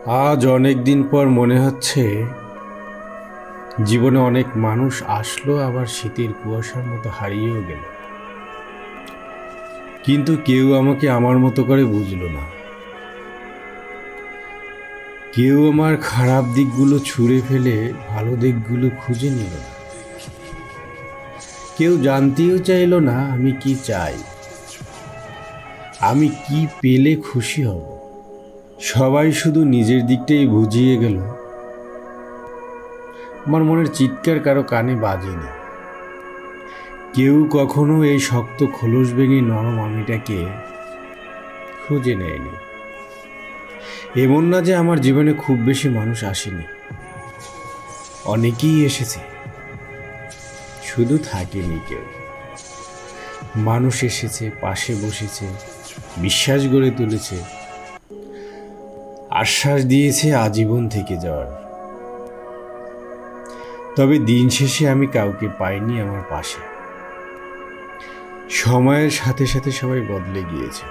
আজ অনেক দিন পর মনে হচ্ছে জীবনে অনেক মানুষ আসলো, আবার শীতের কুয়াশার মতো হারিয়েও গেল। কিন্তু কেউ আমাকে আমার মতো করে বুঝলো না। কেউ আমার খারাপ দিকগুলো ছুঁড়ে ফেলে ভালো দিকগুলো খুঁজে নিল না। কেউ জানতেও চাইলো না আমি কি চাই, আমি কি পেলে খুশি হব। সবাই শুধু নিজের দিকটাই বুঝিয়ে গেল। আমার মনের চিৎকার কারো কানে বাজেনি। কেউ কখনো এই শক্ত খোলস ভেঙে নরম আমিটাকে খুঁজে নেয়নি। এমন না যে আমার জীবনে খুব বেশি মানুষ আসেনি, অনেকেই এসেছে, শুধু থাকেনি কেউ। মানুষ এসেছে, পাশে বসেছে, বিশ্বাস গড়ে তুলেছে, আশ্বাস দিয়েছে আজীবন থেকে যাওয়ার। তবে দিন শেষে আমি কাউকে পাইনি আমার পাশে। সময়ের সাথে সাথে সবাই বদলে গিয়েছে।